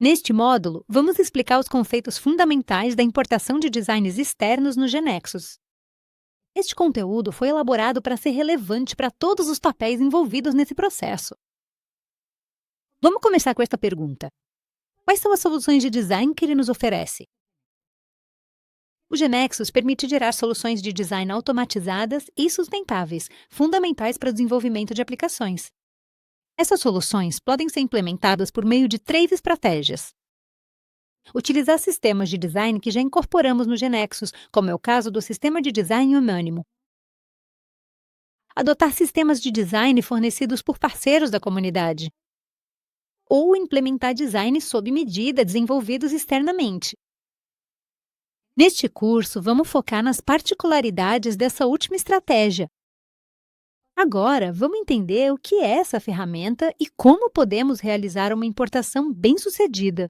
Neste módulo, vamos explicar os conceitos fundamentais da importação de designs externos no GeneXus. Este conteúdo foi elaborado para ser relevante para todos os papéis envolvidos nesse processo. Vamos começar com esta pergunta. Quais são as soluções de design que ele nos oferece? O GeneXus permite gerar soluções de design automatizadas e sustentáveis, fundamentais para o desenvolvimento de aplicações. Essas soluções podem ser implementadas por meio de 3 estratégias. Utilizar sistemas de design que já incorporamos no GeneXus, como é o caso do sistema de design homônimo. Adotar sistemas de design fornecidos por parceiros da comunidade. Ou implementar design sob medida desenvolvidos externamente. Neste curso, vamos focar nas particularidades dessa última estratégia. Agora, vamos entender o que é essa ferramenta e como podemos realizar uma importação bem-sucedida.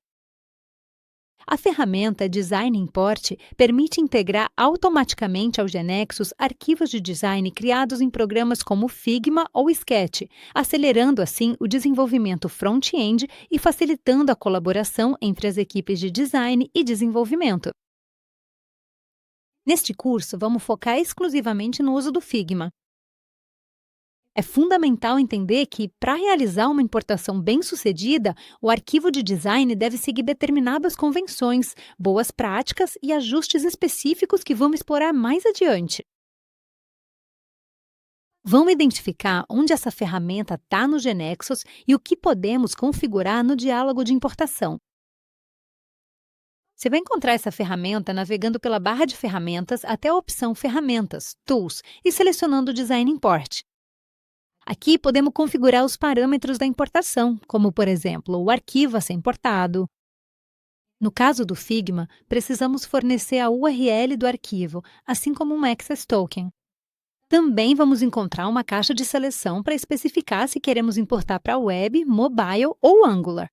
A ferramenta Design Import permite integrar automaticamente ao GeneXus arquivos de design criados em programas como Figma ou Sketch, acelerando assim o desenvolvimento front-end e facilitando a colaboração entre as equipes de design e desenvolvimento. Neste curso, vamos focar exclusivamente no uso do Figma. É fundamental entender que, para realizar uma importação bem-sucedida, o arquivo de design deve seguir determinadas convenções, boas práticas e ajustes específicos que vamos explorar mais adiante. Vamos identificar onde essa ferramenta está no GeneXus e o que podemos configurar no diálogo de importação. Você vai encontrar essa ferramenta navegando pela barra de ferramentas até a opção Ferramentas, Tools e selecionando o Design Import. Aqui podemos configurar os parâmetros da importação, como, por exemplo, o arquivo a ser importado. No caso do Figma, precisamos fornecer a URL do arquivo, assim como um Access Token. Também vamos encontrar uma caixa de seleção para especificar se queremos importar para web, mobile ou Angular.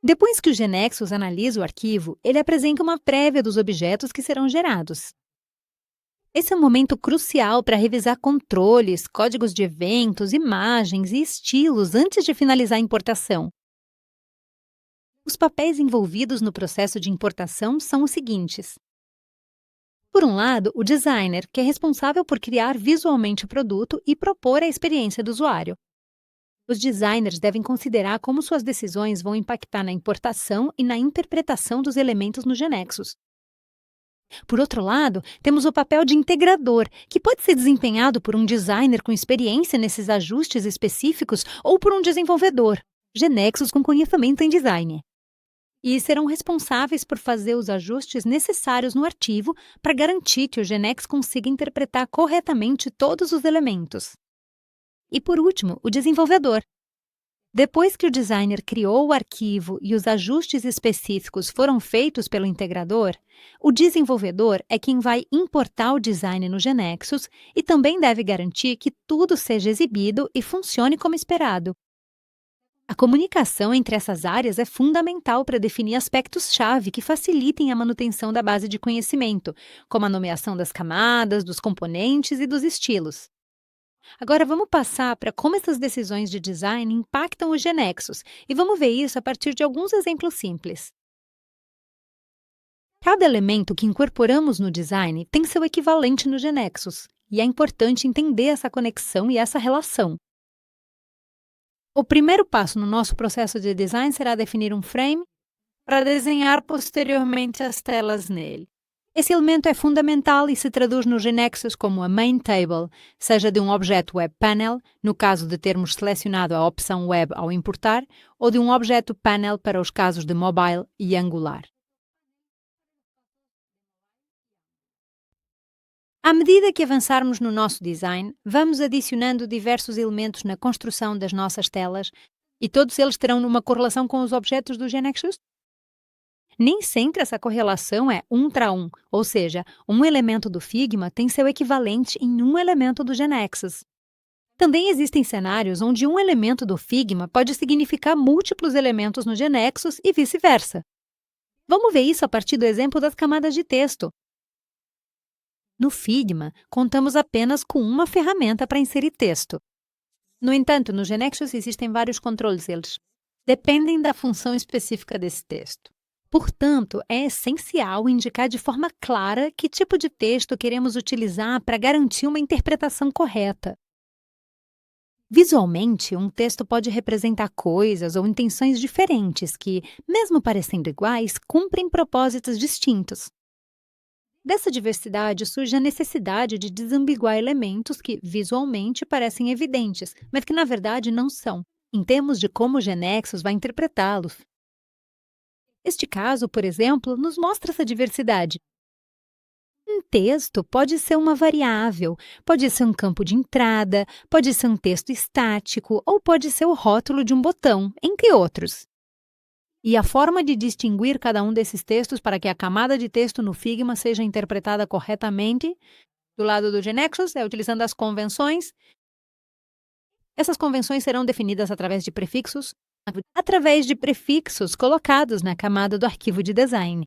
Depois que o GeneXus analisa o arquivo, ele apresenta uma prévia dos objetos que serão gerados. Esse é um momento crucial para revisar controles, códigos de eventos, imagens e estilos antes de finalizar a importação. Os papéis envolvidos no processo de importação são os seguintes. Por um lado, o designer, que é responsável por criar visualmente o produto e propor a experiência do usuário. Os designers devem considerar como suas decisões vão impactar na importação e na interpretação dos elementos no GeneXus. Por outro lado, temos o papel de integrador, que pode ser desempenhado por um designer com experiência nesses ajustes específicos ou por um desenvolvedor, GeneXus com conhecimento em design. E serão responsáveis por fazer os ajustes necessários no arquivo para garantir que o GeneXus consiga interpretar corretamente todos os elementos. E por último, o desenvolvedor. Depois que o designer criou o arquivo e os ajustes específicos foram feitos pelo integrador, o desenvolvedor é quem vai importar o design no GeneXus e também deve garantir que tudo seja exibido e funcione como esperado. A comunicação entre essas áreas é fundamental para definir aspectos-chave que facilitem a manutenção da base de conhecimento, como a nomeação das camadas, dos componentes e dos estilos. Agora vamos passar para como essas decisões de design impactam o GeneXus e vamos ver isso a partir de alguns exemplos simples. Cada elemento que incorporamos no design tem seu equivalente no GeneXus, e é importante entender essa conexão e essa relação. O primeiro passo no nosso processo de design será definir um frame para desenhar posteriormente as telas nele. Esse elemento é fundamental e se traduz no GeneXus como a main table, seja de um objeto web panel, no caso de termos selecionado a opção web ao importar, ou de um objeto panel para os casos de mobile e Angular. À medida que avançarmos no nosso design, vamos adicionando diversos elementos na construção das nossas telas e todos eles terão uma correlação com os objetos do GeneXus. Nem sempre essa correlação é 1 para 1, ou seja, um elemento do Figma tem seu equivalente em um elemento do GeneXus. Também existem cenários onde um elemento do Figma pode significar múltiplos elementos no GeneXus e vice-versa. Vamos ver isso a partir do exemplo das camadas de texto. No Figma, contamos apenas com uma ferramenta para inserir texto. No entanto, no GeneXus existem vários controles deles. dependem da função específica desse texto. Portanto, é essencial indicar de forma clara que tipo de texto queremos utilizar para garantir uma interpretação correta. Visualmente, um texto pode representar coisas ou intenções diferentes que, mesmo parecendo iguais, cumprem propósitos distintos. Dessa diversidade surge a necessidade de desambiguar elementos que, visualmente, parecem evidentes, mas que, na verdade, não são, em termos de como o Genexus vai interpretá-los. Este caso, por exemplo, nos mostra essa diversidade. Um texto pode ser uma variável, pode ser um campo de entrada, pode ser um texto estático ou pode ser o rótulo de um botão, entre outros. E a forma de distinguir cada um desses textos para que a camada de texto no Figma seja interpretada corretamente, do lado do Genexus, é utilizando as convenções. Essas convenções serão definidas através de prefixos colocados na camada do arquivo de design.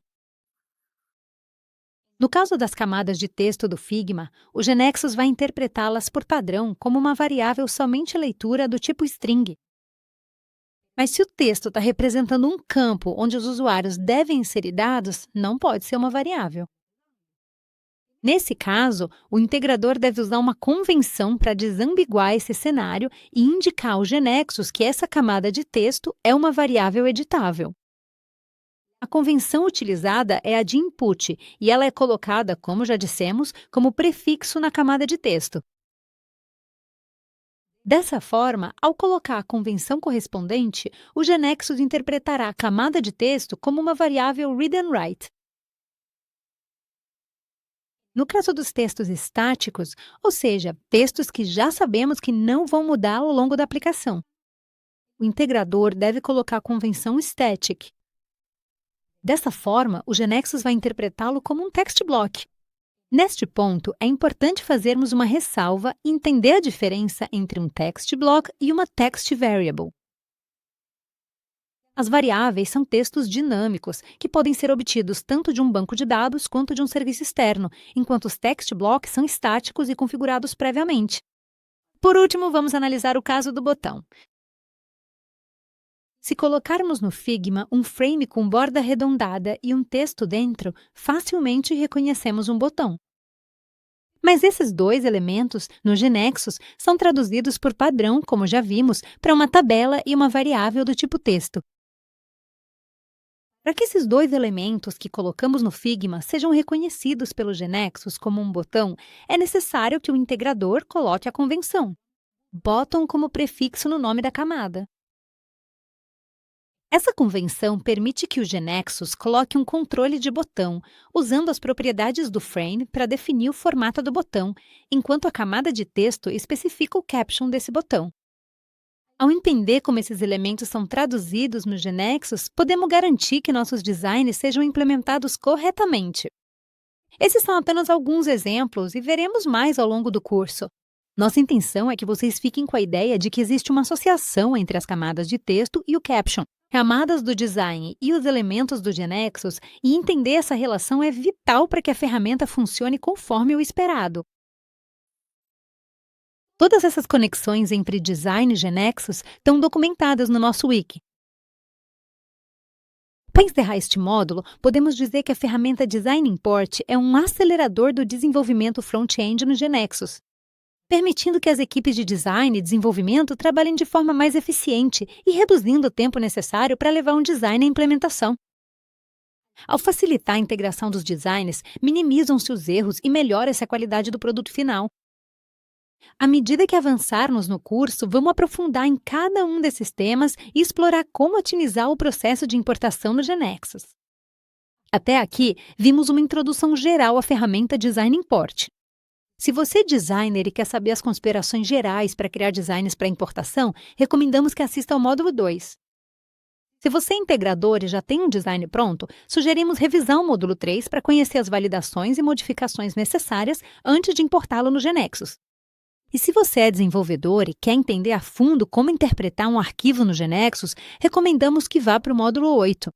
No caso das camadas de texto do Figma, o Genexus vai interpretá-las por padrão como uma variável somente leitura do tipo string. Mas se o texto está representando um campo onde os usuários devem inserir dados, não pode ser uma variável. Nesse caso, o integrador deve usar uma convenção para desambiguar esse cenário e indicar ao Genexus que essa camada de texto é uma variável editável. A convenção utilizada é a de input e ela é colocada, como já dissemos, como prefixo na camada de texto. Dessa forma, ao colocar a convenção correspondente, o Genexus interpretará a camada de texto como uma variável read and write. No caso dos textos estáticos, ou seja, textos que já sabemos que não vão mudar ao longo da aplicação, o integrador deve colocar a convenção static. Dessa forma, o Genexus vai interpretá-lo como um text block. Neste ponto, é importante fazermos uma ressalva e entender a diferença entre um text block e uma text variable. As variáveis são textos dinâmicos, que podem ser obtidos tanto de um banco de dados quanto de um serviço externo, enquanto os text blocks são estáticos e configurados previamente. Por último, vamos analisar o caso do botão. Se colocarmos no Figma um frame com borda arredondada e um texto dentro, facilmente reconhecemos um botão. Mas esses dois elementos, no Genexus, são traduzidos por padrão, como já vimos, para uma tabela e uma variável do tipo texto. Para que esses dois elementos que colocamos no Figma sejam reconhecidos pelo Genexus como um botão, é necessário que o integrador coloque a convenção bottom como prefixo no nome da camada. Essa convenção permite que o Genexus coloque um controle de botão, usando as propriedades do frame para definir o formato do botão, enquanto a camada de texto especifica o caption desse botão. Ao entender como esses elementos são traduzidos no Genexus, podemos garantir que nossos designs sejam implementados corretamente. Esses são apenas alguns exemplos e veremos mais ao longo do curso. Nossa intenção é que vocês fiquem com a ideia de que existe uma associação entre as camadas de texto e o caption, camadas do design e os elementos do Genexus, e entender essa relação é vital para que a ferramenta funcione conforme o esperado. Todas essas conexões entre design e Genexus estão documentadas no nosso wiki. Para encerrar este módulo, podemos dizer que a ferramenta Design Import é um acelerador do desenvolvimento front-end no Genexus, permitindo que as equipes de design e desenvolvimento trabalhem de forma mais eficiente e reduzindo o tempo necessário para levar um design à implementação. Ao facilitar a integração dos designs, minimizam-se os erros e melhora-se a qualidade do produto final. À medida que avançarmos no curso, vamos aprofundar em cada um desses temas e explorar como otimizar o processo de importação no Genexus. Até aqui, vimos uma introdução geral à ferramenta Design Import. Se você é designer e quer saber as considerações gerais para criar designs para importação, recomendamos que assista ao módulo 2. Se você é integrador e já tem um design pronto, sugerimos revisar o módulo 3 para conhecer as validações e modificações necessárias antes de importá-lo no Genexus. E se você é desenvolvedor e quer entender a fundo como interpretar um arquivo no Genexus, recomendamos que vá para o módulo 8.